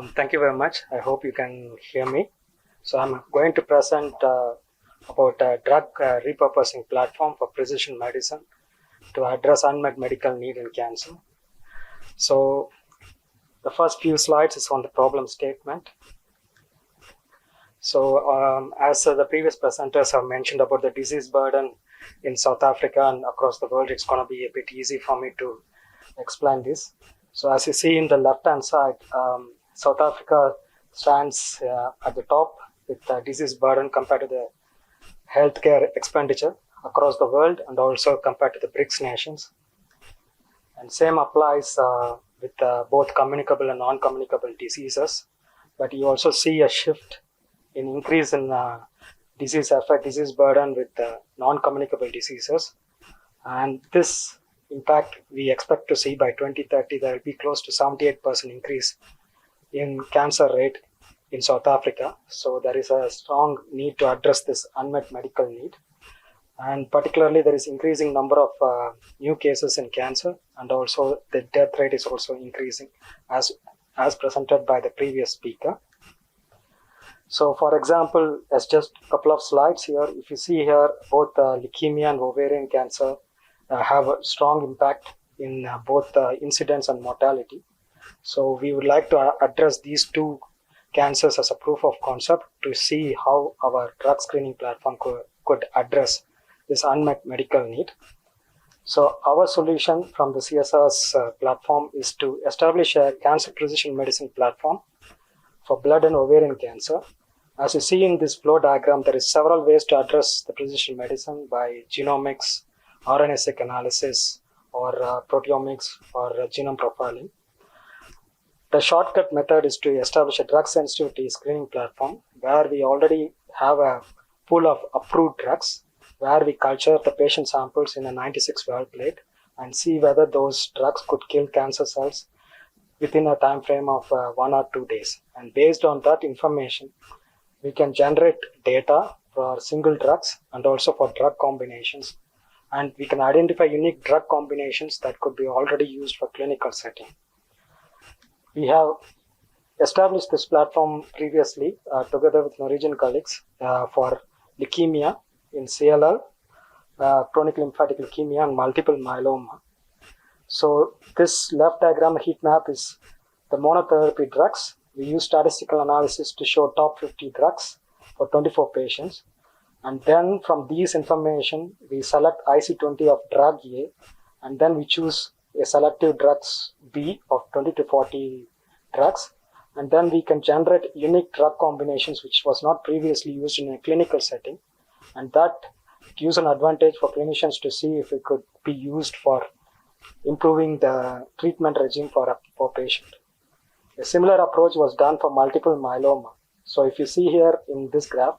Thank you very much. I hope you can hear me. So I'm going to present about a drug repurposing platform for precision medicine to address unmet medical need in cancer. So the first few slides is on the problem statement. So as the previous presenters have mentioned about the disease burden in South Africa and across the world, it's going to be a bit easy for me to explain this. So as you see in the left-hand side, South Africa stands at the top with the disease burden compared to the healthcare expenditure across the world and also compared to the BRICS nations. And same applies with both communicable and non-communicable diseases. But you also see a shift in increase in disease burden with non-communicable diseases. And this, in fact, we expect to see by 2030, there will be close to 78% increase in cancer rate in South Africa. So there is a strong need to address this unmet medical need. And particularly there is increasing number of new cases in cancer, and also the death rate is also increasing as presented by the previous speaker. So for example, as just a couple of slides here, if you see here, both leukemia and ovarian cancer have a strong impact in both incidence and mortality. So we would like to address these two cancers as a proof of concept to see how our drug screening platform could address this unmet medical need. So our solution from the CSIR's platform is to establish a cancer precision medicine platform for blood and ovarian cancer. As you see in this flow diagram, there is several ways to address the precision medicine by genomics, RNA-seq analysis, or proteomics, or genome profiling. The shortcut method is to establish a drug sensitivity screening platform where we already have a pool of approved drugs, where we culture the patient samples in a 96-well plate and see whether those drugs could kill cancer cells within a time frame of 1 or 2 days. And based on that information, we can generate data for single drugs and also for drug combinations. And we can identify unique drug combinations that could be already used for clinical setting. We have established this platform previously together with Norwegian colleagues for leukemia in CLL, chronic lymphatic leukemia, and multiple myeloma. So this left diagram heat map is the monotherapy drugs. We use statistical analysis to show top 50 drugs for 24 patients. And then from these information, we select IC20 of drug A, and then we choose a selective drugs B of 20 to 40 drugs. And then we can generate unique drug combinations which was not previously used in a clinical setting. And that gives an advantage for clinicians to see if it could be used for improving the treatment regime for patient. A similar approach was done for multiple myeloma. So if you see here in this graph,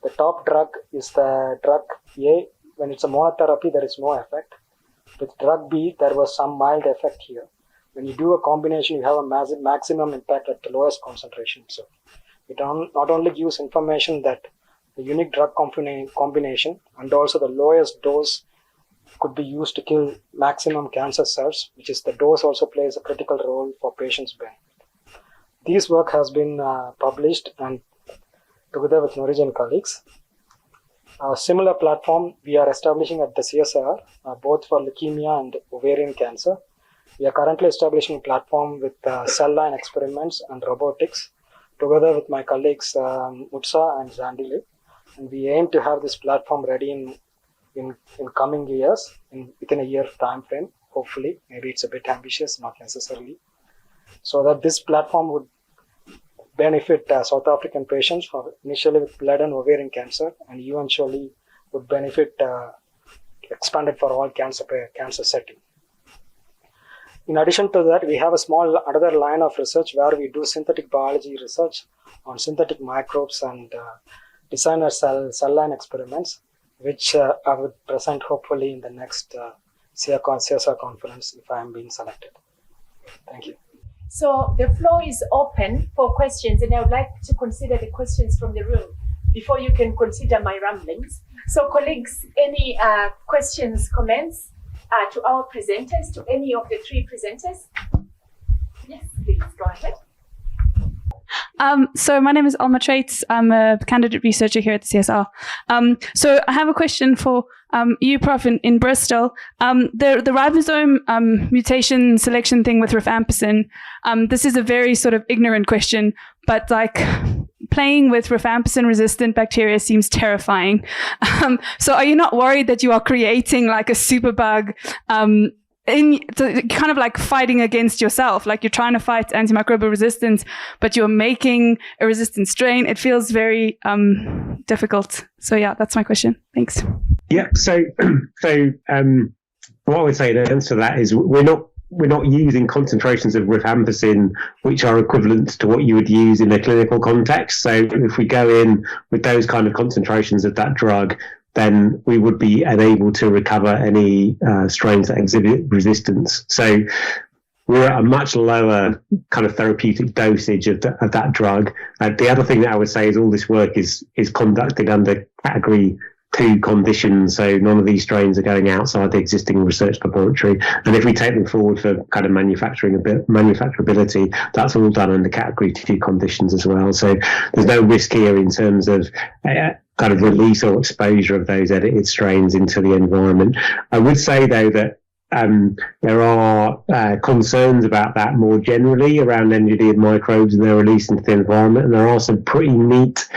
the top drug is the drug A. When it's a monotherapy, there is no effect. With drug B, there was some mild effect here. When you do a combination, you have a maximum impact at the lowest concentration. So it not only gives information that the unique drug combination and also the lowest dose could be used to kill maximum cancer cells, which is the dose also plays a critical role for patients' benefit. This work has been published and together with Norwegian colleagues. A similar platform we are establishing at the CSIR, both for leukemia and ovarian cancer. We are currently establishing a platform with cell line experiments and robotics, together with my colleagues Mutsa and Zandile. And we aim to have this platform ready in coming years, within a year time frame, hopefully. Maybe it's a bit ambitious, not necessarily. So that this platform would benefit South African patients initially with blood and ovarian cancer, and eventually would benefit expanded for all cancer setting. In addition to that, we have another line of research where we do synthetic biology research on synthetic microbes and designer cell line experiments, which I would present hopefully in the next CSIR conference if I am being selected. Thank you. So the floor is open for questions, and I would like to consider the questions from the room before you can consider my ramblings. So colleagues, any questions, comments to our presenters, to any of the three presenters? Yes, please go ahead. So my name is Alma Traits. I'm a candidate researcher here at the CSIR. So I have a question for you, Prof, in Bristol. The ribosome mutation selection thing with rifampicin, this is a very sort of ignorant question, but like playing with rifampicin-resistant bacteria seems terrifying. So are you not worried that you are creating like a superbug kind of like fighting against yourself, like you're trying to fight antimicrobial resistance, but you're making a resistant strain? It feels very difficult. So yeah, that's my question. Thanks. Yeah. So what I would say in answer to that is we're not using concentrations of rifampicin which are equivalent to what you would use in a clinical context. So if we go in with those kind of concentrations of that drug, then we would be unable to recover any strains that exhibit resistance. So we're at a much lower kind of therapeutic dosage of that drug. The other thing that I would say is all this work is conducted under category 2 conditions, so none of these strains are going outside the existing research laboratory. And if we take them forward for kind of manufacturability, that's all done under category 2 conditions as well. So there's no risk here in terms of kind of release or exposure of those edited strains into the environment. I would say, though, that there are concerns about that more generally around engineered microbes and their release into the environment. And there are some pretty neat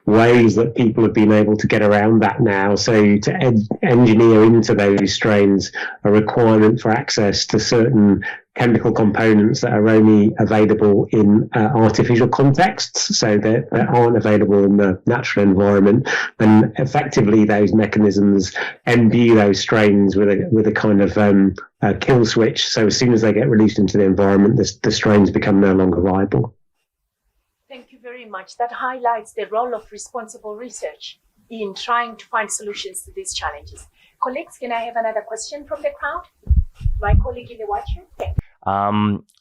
ways that people have been able to get around that now. So to engineer into those strains a requirement for access to certain chemical components that are only available in artificial contexts, so that aren't available in the natural environment. And effectively, those mechanisms imbue those strains with a kind of kill switch. So as soon as they get released into the environment, the strains become no longer viable. Thank you very much. That highlights the role of responsible research in trying to find solutions to these challenges. Colleagues, can I have another question from the crowd? My colleague in the white room. Okay.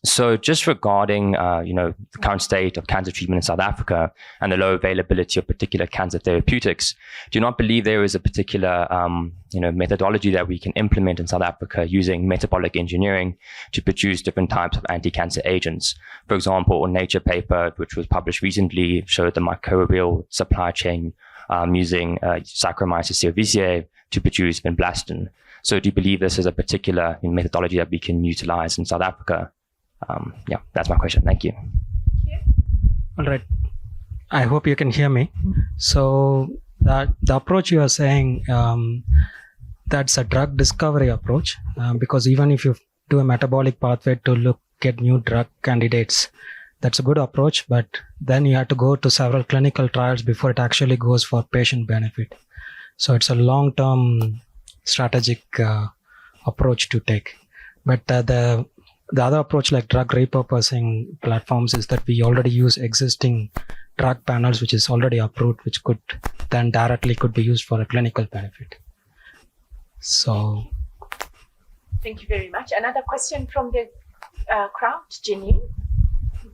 So just regarding, the current state of cancer treatment in South Africa and the low availability of particular cancer therapeutics, do you not believe there is a particular, methodology that we can implement in South Africa using metabolic engineering to produce different types of anti-cancer agents? For example, a Nature paper, which was published recently, showed the microbial supply chain using Saccharomyces cerevisiae to produce vinblastine. So do you believe this is a particular methodology that we can utilize in South Africa? That's my question. Thank you. All right. I hope you can hear me. So the approach you are saying, that's a drug discovery approach, because even if you do a metabolic pathway to get new drug candidates, that's a good approach, but then you have to go to several clinical trials before it actually goes for patient benefit. So it's a long-term strategic approach to take. But the other approach, like drug repurposing platforms, is that we already use existing drug panels which is already approved, which could then directly could be used for a clinical benefit. So thank you very much. Another question from the crowd. Janine,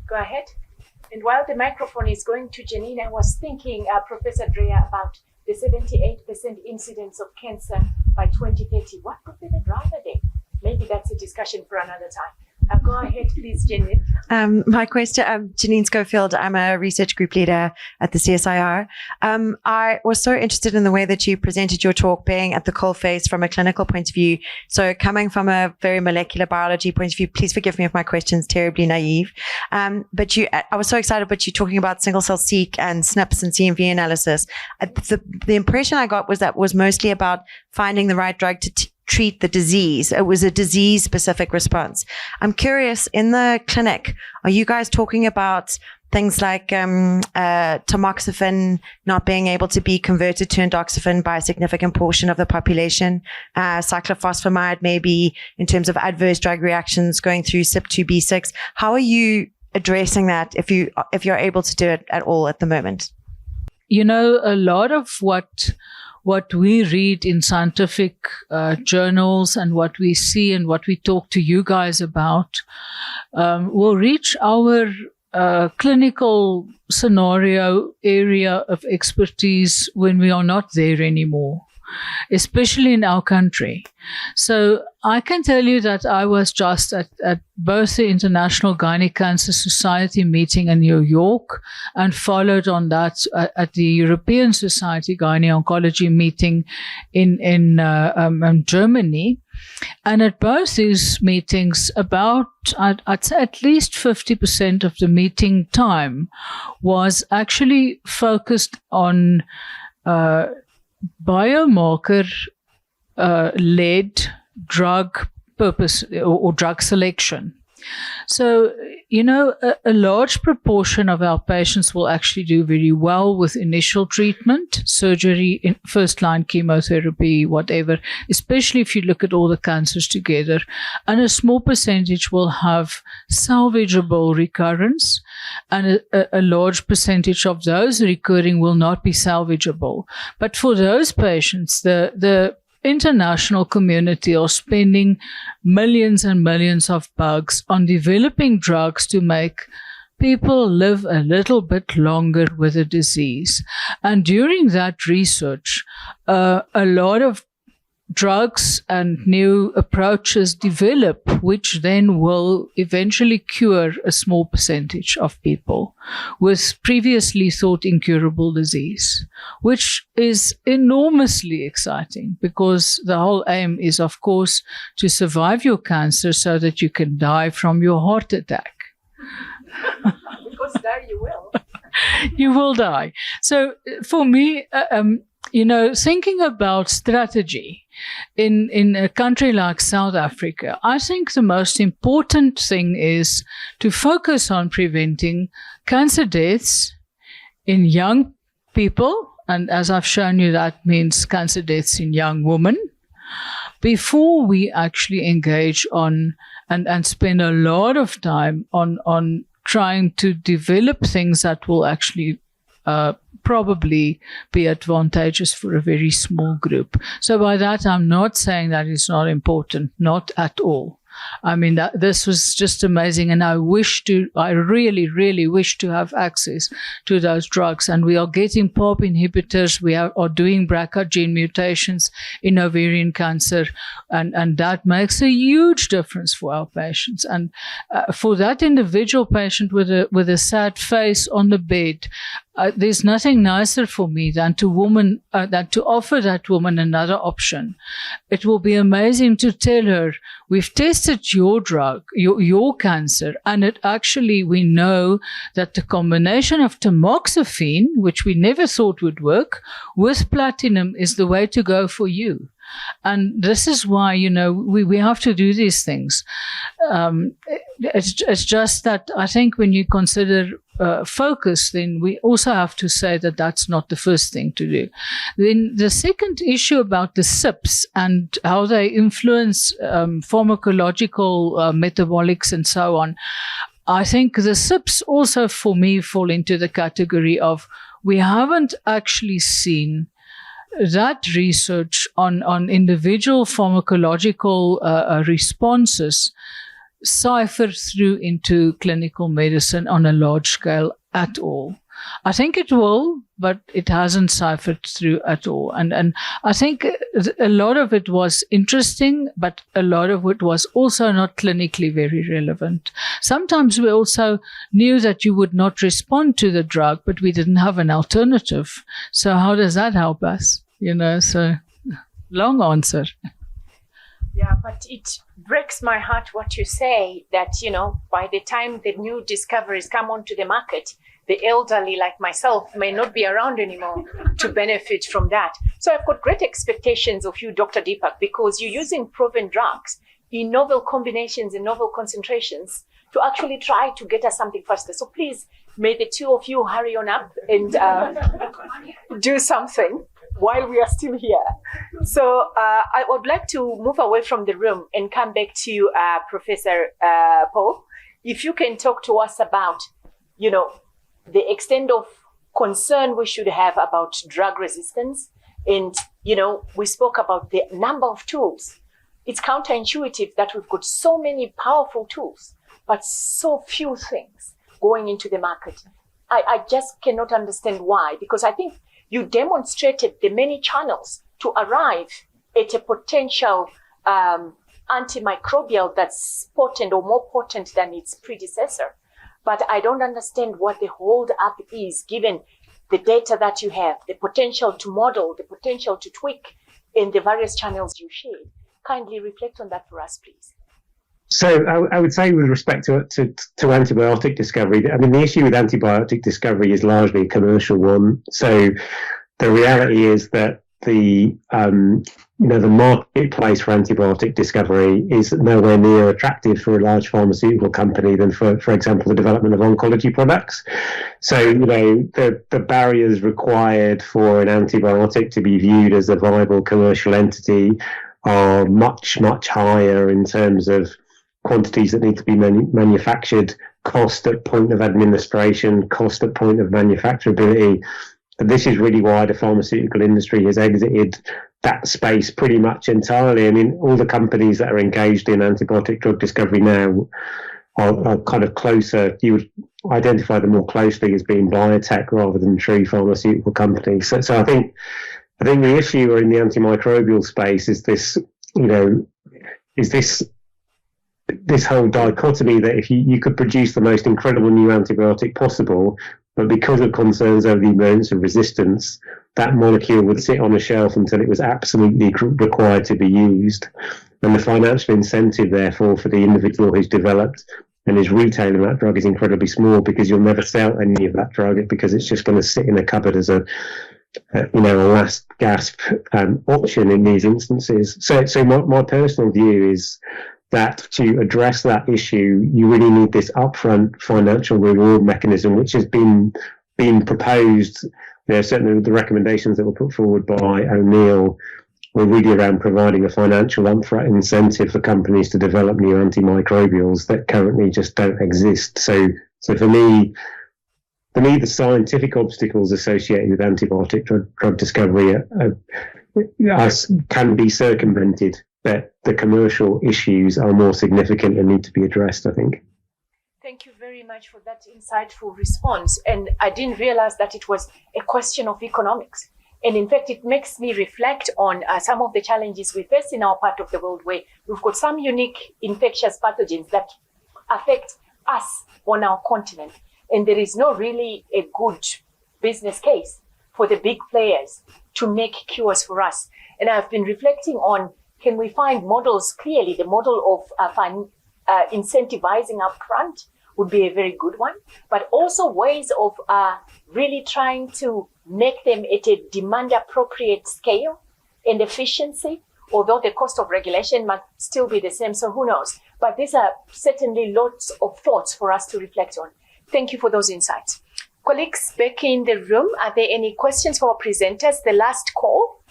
go ahead. And while the microphone is going to Janine, I was thinking, Professor Dreyer, about the 78% incidence of cancer by 2030. What could be the driver there? Maybe that's a discussion for another time. Go ahead, please, Janine. My question, Janine Schofield. I'm a research group leader at the CSIR. I was so interested in the way that you presented your talk, being at the coalface from a clinical point of view. So coming from a very molecular biology point of view, please forgive me if my question's terribly naive. But I was so excited about you talking about single cell seq and SNPs and CMV analysis. The impression I got was that was mostly about finding the right drug to treat the disease. It was a disease-specific response. I'm curious, in the clinic, are you guys talking about things like tamoxifen not being able to be converted to endoxifen by a significant portion of the population, cyclophosphamide maybe in terms of adverse drug reactions going through CYP2B6? How are you addressing that if you're able to do it at all at the moment? A lot of what we read in scientific journals and what we see and what we talk to you guys about will reach our clinical scenario area of expertise when we are not there anymore. especially in our country. So I can tell you that I was just at both the International Gynae Cancer Society meeting in New York and followed on that at the European Society Gynae Oncology meeting in Germany. And at both these meetings, I'd say at least 50% of the meeting time was actually focused on biomarker-led drug purpose or drug selection. So, a large proportion of our patients will actually do very well with initial treatment, surgery, first-line chemotherapy, whatever, especially if you look at all the cancers together. And a small percentage will have salvageable recurrence, and a large percentage of those recurring will not be salvageable. But for those patients, the international community are spending millions and millions of bucks on developing drugs to make people live a little bit longer with the disease. And during that research, a lot of drugs and new approaches develop, which then will eventually cure a small percentage of people with previously thought incurable disease, which is enormously exciting because the whole aim is, of course, to survive your cancer so that you can die from your heart attack. Because die you will. You will die. So for me, thinking about strategy in a country like South Africa, I think the most important thing is to focus on preventing cancer deaths in young people. And as I've shown you, that means cancer deaths in young women, before we actually engage on and spend a lot of time on trying to develop things that will actually probably be advantageous for a very small group. So by that, I'm not saying that it's not important, not at all. I mean, this was just amazing, and I really, really wish to have access to those drugs. And we are getting PARP inhibitors. We are doing BRCA gene mutations in ovarian cancer, and that makes a huge difference for our patients. And for that individual patient with a sad face on the bed, there's nothing nicer for me than to offer that woman another option. It will be amazing to tell her, we've tested your drug, your cancer, and we know that the combination of tamoxifen, which we never thought would work, with platinum is the way to go for you. And this is why, we have to do these things. It's just that I think when you consider focus, then we also have to say that that's not the first thing to do. Then the second issue about the SIPs and how they influence pharmacological metabolics and so on, I think the SIPs also for me fall into the category of we haven't actually seen that research on individual pharmacological responses cipher through into clinical medicine on a large scale at all. I think it will, but it hasn't ciphered through at all. And I think a lot of it was interesting, but a lot of it was also not clinically very relevant. Sometimes we also knew that you would not respond to the drug, but we didn't have an alternative. So how does that help us? So long answer. Yeah, but it breaks my heart what you say that, by the time the new discoveries come onto the market, the elderly like myself may not be around anymore to benefit from that. So I've got great expectations of you, Dr. Deepak, because you're using proven drugs in novel combinations and novel concentrations to actually try to get us something faster. So please, may the two of you hurry on up and do something while we are still here. So I would like to move away from the room and come back to Professor Paul. If you can talk to us about, the extent of concern we should have about drug resistance. And, we spoke about the number of tools. It's counterintuitive that we've got so many powerful tools, but so few things going into the market. I just cannot understand why, because I think you demonstrated the many channels to arrive at a potential antimicrobial that's potent or more potent than its predecessor. But I don't understand what the hold up is, given the data that you have, the potential to model, the potential to tweak in the various channels you shared. Kindly reflect on that for us, please. So I would say with respect to antibiotic discovery, I mean, the issue with antibiotic discovery is largely a commercial one. So the reality is that the marketplace for antibiotic discovery is nowhere near attractive for a large pharmaceutical company than for example, the development of oncology products. So, the barriers required for an antibiotic to be viewed as a viable commercial entity are much, much higher in terms of quantities that need to be manufactured, cost at point of administration, cost at point of manufacturability. And this is really why the pharmaceutical industry has exited that space pretty much entirely. I mean, all the companies that are engaged in antibiotic drug discovery now are kind of closer. You would identify them more closely as being biotech rather than true pharmaceutical companies. So I think the issue in the antimicrobial space is this, this whole dichotomy that if you could produce the most incredible new antibiotic possible, but because of concerns over the emergence of resistance, that molecule would sit on a shelf until it was absolutely required to be used. And the financial incentive, therefore, for the individual who's developed and is retailing that drug is incredibly small, because you'll never sell any of that drug because it's just going to sit in a cupboard as a last gasp option in these instances. So my personal view is that to address that issue, you really need this upfront financial reward mechanism, which has been proposed. Certainly the recommendations that were put forward by O'Neill were really around providing a financial upfront incentive for companies to develop new antimicrobials that currently just don't exist. So for me, the scientific obstacles associated with antibiotic drug discovery can be circumvented, but the commercial issues are more significant and need to be addressed, I think. Thank you very much for that insightful response. And I didn't realize that it was a question of economics. And in fact, it makes me reflect on some of the challenges we face in our part of the world, where we've got some unique infectious pathogens that affect us on our continent. And there is no really a good business case for the big players to make cures for us. And I've been reflecting on, can we find models? Clearly, the model of incentivizing upfront would be a very good one, but also ways of really trying to make them at a demand-appropriate scale and efficiency, although the cost of regulation might still be the same, so who knows? But these are certainly lots of thoughts for us to reflect on. Thank you for those insights. Colleagues back in the room, are there any questions for our presenters? The last call.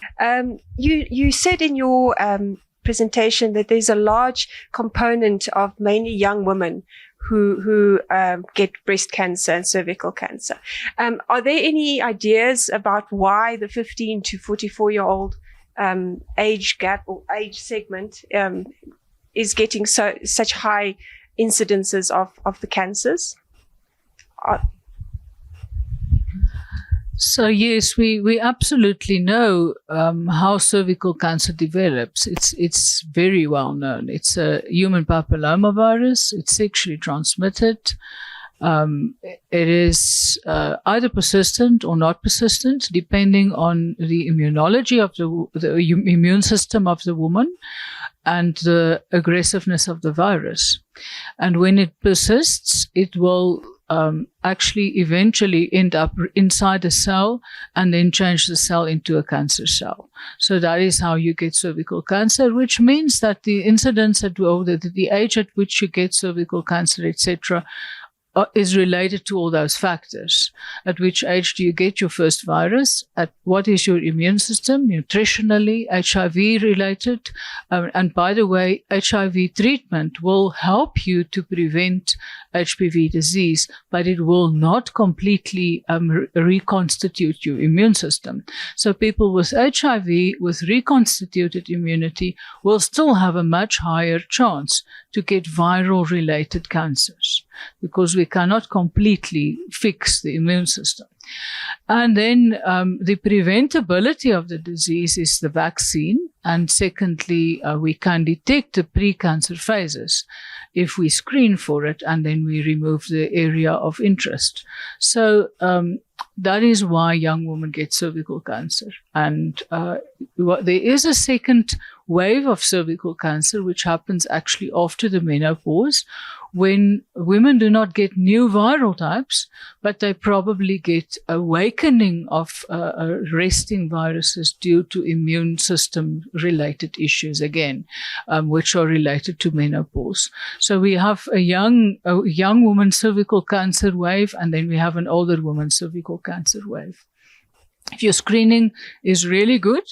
You said in your presentation that there's a large component of mainly young women who get breast cancer and cervical cancer. Are there any ideas about why the 15 to 44-year-old age gap or age segment is getting such high incidences of the cancers? So yes, we absolutely know how cervical cancer develops. It's very well known. It's a human papillomavirus. It's sexually transmitted. It is either persistent or not persistent, depending on the immunology of the immune system of the woman and the aggressiveness of the virus. And when it persists, it will actually eventually end up inside a cell and then change the cell into a cancer cell. So that is how you get cervical cancer, which means that the incidence the age at which you get cervical cancer, etc., is related to all those factors. At which age do you get your first virus? At what is your immune system? Nutritionally, HIV related. And by the way, HIV treatment will help you to prevent HPV disease, but it will not completely reconstitute your immune system. So people with HIV with reconstituted immunity will still have a much higher chance to get viral related cancers because we cannot completely fix the immune system. And then the preventability of the disease is the vaccine. And secondly, we can detect the pre-cancer phases if we screen for it and then we remove the area of interest. So that is why young women get cervical cancer. And there is a second wave of cervical cancer, which happens actually after the menopause, when women do not get new viral types, but they probably get awakening of resting viruses due to immune system related issues again, which are related to menopause. So we have a young woman cervical cancer wave, and then we have an older woman cervical cancer wave. If your screening is really good,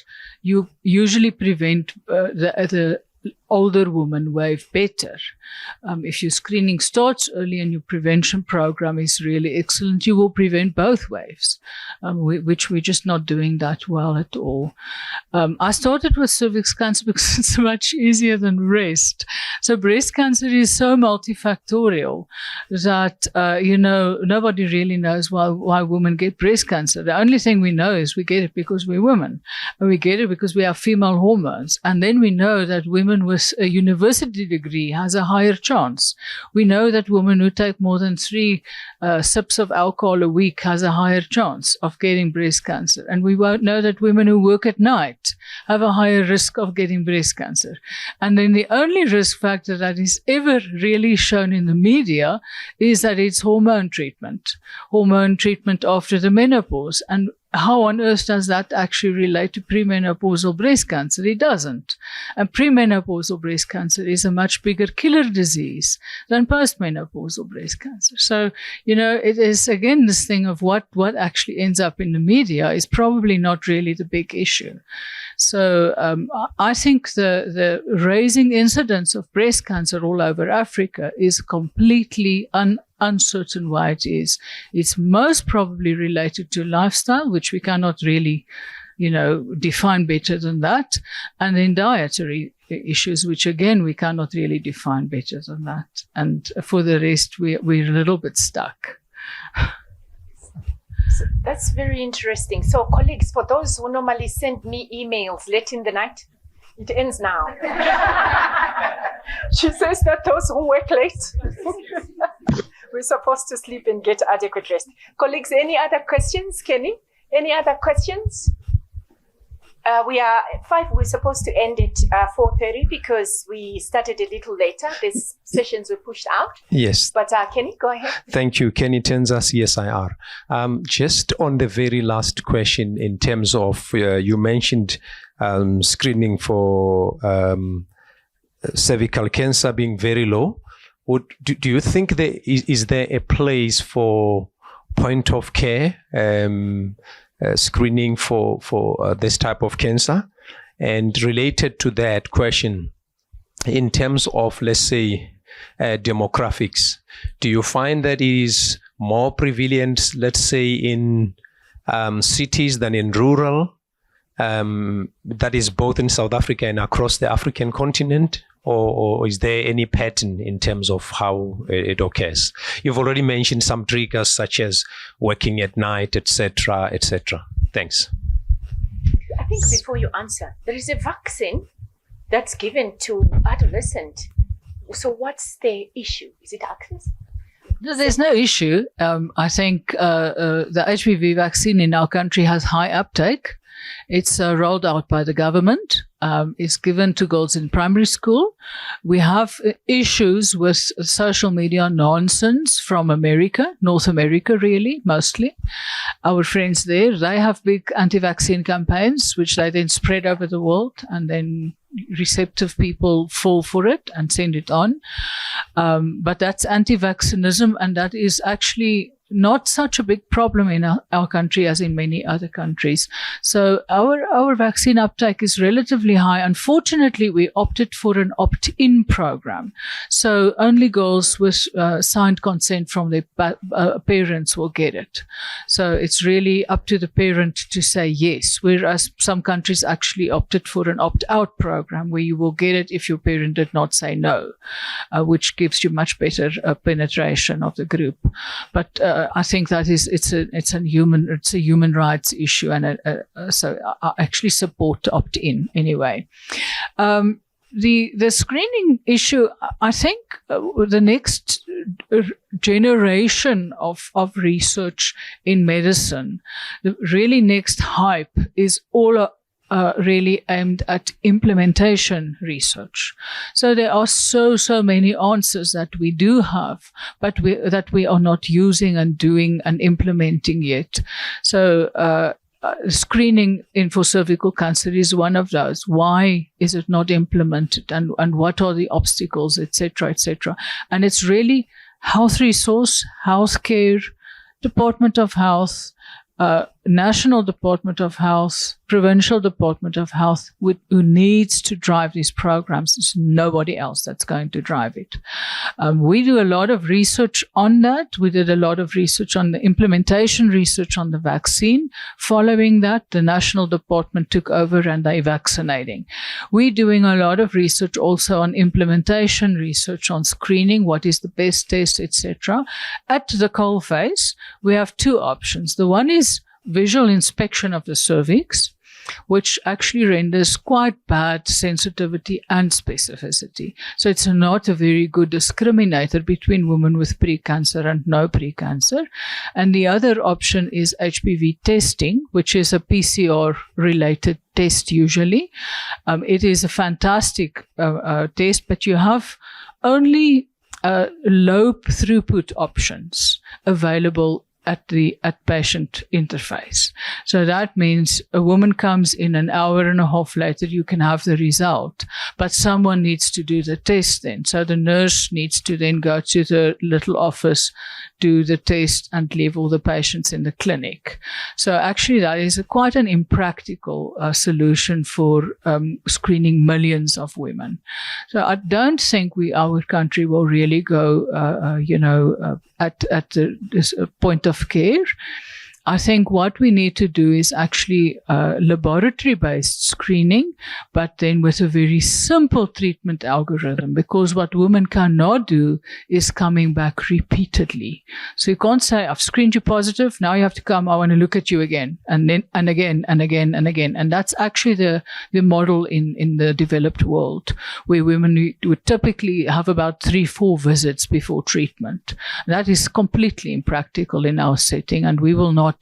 you usually prevent the older woman wave better. If your screening starts early and your prevention program is really excellent, you will prevent both waves, which we're just not doing that well at all. I started with cervix cancer because it's much easier than breast. So breast cancer is so multifactorial that, nobody really knows why women get breast cancer. The only thing we know is we get it because we're women. And we get it because we have female hormones. And then we know that women with a university degree has a higher chance. We know that women who take more than 3 sips of alcohol a week has a higher chance of getting breast cancer. And we won't know that women who work at night have a higher risk of getting breast cancer. And then the only risk factor that is ever really shown in the media is that it's hormone treatment after the menopause. And how on earth does that actually relate to premenopausal breast cancer? It doesn't. And premenopausal breast cancer is a much bigger killer disease than postmenopausal breast cancer. So, it is again this thing of what actually ends up in the media is probably not really the big issue. So I think the raising incidence of breast cancer all over Africa is completely uncertain why it is. It's most probably related to lifestyle, which we cannot really, define better than that. And then dietary issues, which again, we cannot really define better than that. And for the rest, we're a little bit stuck. So that's very interesting. So colleagues, for those who normally send me emails late in the night, it ends now. She says that those who work late, we're supposed to sleep and get adequate rest. Colleagues, any other questions? Kenny, any other questions? We are at 5. We're supposed to end at 4:30 because we started a little later. These sessions were pushed out. Yes. But Kenny, go ahead. Thank you. Kenny Tenza, CSIR. Just on the very last question, in terms of, you mentioned screening for cervical cancer being very low. Do you think is there a place for point of care screening for this type of cancer? And related to that question, in terms of, let's say, demographics, do you find that it is more prevalent, let's say, in cities than in rural? That is both in South Africa and across the African continent? Or is there any pattern in terms of how it occurs? You've already mentioned some triggers such as working at night, etc., etc. Thanks. I think before you answer, there is a vaccine that's given to adolescents. So what's the issue? Is it access? No, there's no issue. I think the HPV vaccine in our country has high uptake. It's rolled out by the government. It's given to girls in primary school. We have issues with social media nonsense from America, North America really, mostly. Our friends there, they have big anti-vaccine campaigns, which they then spread over the world, and then receptive people fall for it and send it on. But that's anti-vaccinism, and that is actually not such a big problem in our country as in many other countries. So our vaccine uptake is relatively high. Unfortunately, we opted for an opt-in program. So only girls with signed consent from their parents will get it. So it's really up to the parent to say yes, whereas some countries actually opted for an opt-out program where you will get it if your parent did not say no, which gives you much better penetration of the group. But I think that it's a human rights issue, and so I actually support opt-in anyway. The screening issue, I think the next generation of research in medicine, the really next hype is all really aimed at implementation research. So there are so many answers that we do have, but that we are not using and doing and implementing yet. So screening for cervical cancer is one of those. Why is it not implemented, and what are the obstacles, etc., etc.? And it's really health resource, healthcare, Department of Health, National Department of Health, Provincial Department of Health, who needs to drive these programs. There's nobody else that's going to drive it. We do a lot of research on that. We did a lot of research on the implementation research on the vaccine. Following that, the National Department took over and they're vaccinating. We're doing a lot of research also on implementation research on screening, what is the best test, etc. At the coalface, we have two options. The one is visual inspection of the cervix, which actually renders quite bad sensitivity and specificity. So it's not a very good discriminator between women with precancer and no precancer. And the other option is HPV testing, which is a PCR-related test usually. It is a fantastic test, but you have only low throughput options available at patient interface. So that means a woman comes in an hour and a half later, you can have the result, but someone needs to do the test then. So the nurse needs to then go to the little office, do the test, and leave all the patients in the clinic. So actually that is quite an impractical solution for screening millions of women. So I don't think our country will really go, at this point of care. I think what we need to do is actually laboratory-based screening, but then with a very simple treatment algorithm, because what women cannot do is coming back repeatedly. So you can't say, I've screened you positive, now you have to come, I want to look at you again, and then and again and again and again. And that's actually the model in the developed world, where women would typically have about 3-4 visits before treatment. That is completely impractical in our setting, and we will not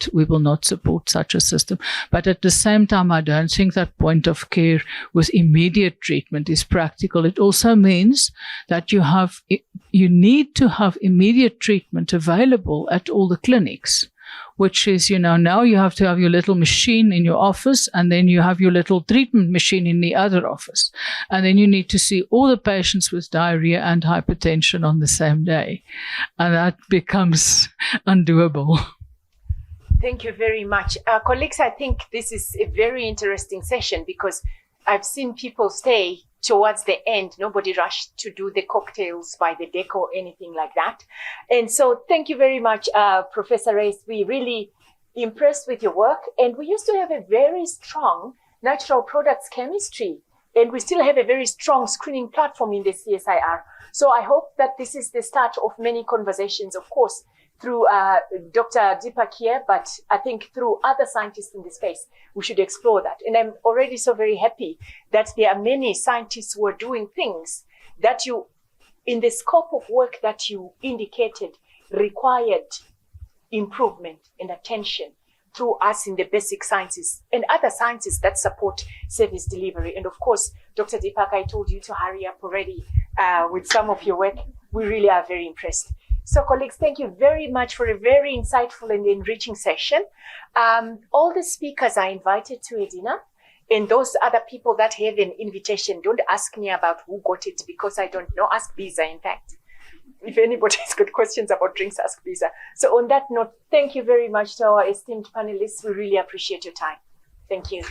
support such a system. But at the same time, I don't think that point of care with immediate treatment is practical. It also means that you need to have immediate treatment available at all the clinics, which is, now you have to have your little machine in your office, and then you have your little treatment machine in the other office. And then you need to see all the patients with diarrhea and hypertension on the same day. And that becomes undoable. Thank you very much. Colleagues, I think this is a very interesting session because I've seen people stay towards the end. Nobody rushed to do the cocktails by the deck or anything like that. And so thank you very much, Professor Reyes. We're really impressed with your work. And we used to have a very strong natural products chemistry, and we still have a very strong screening platform in the CSIR. So I hope that this is the start of many conversations, of course, through Dr. Deepak here, but I think through other scientists in the space, we should explore that. And I'm already so very happy that there are many scientists who are doing things that in the scope of work that you indicated, required improvement and attention through us in the basic sciences and other sciences that support service delivery. And of course, Dr. Deepak, I told you to hurry up already with some of your work. We really are very impressed. So colleagues, thank you very much for a very insightful and enriching session. All the speakers are invited to a dinner, and those other people that have an invitation, don't ask me about who got it because I don't know. Ask Biza, in fact. if anybody's got questions about drinks, ask Lisa. So on that note, thank you very much to our esteemed panelists. We really appreciate your time. Thank you.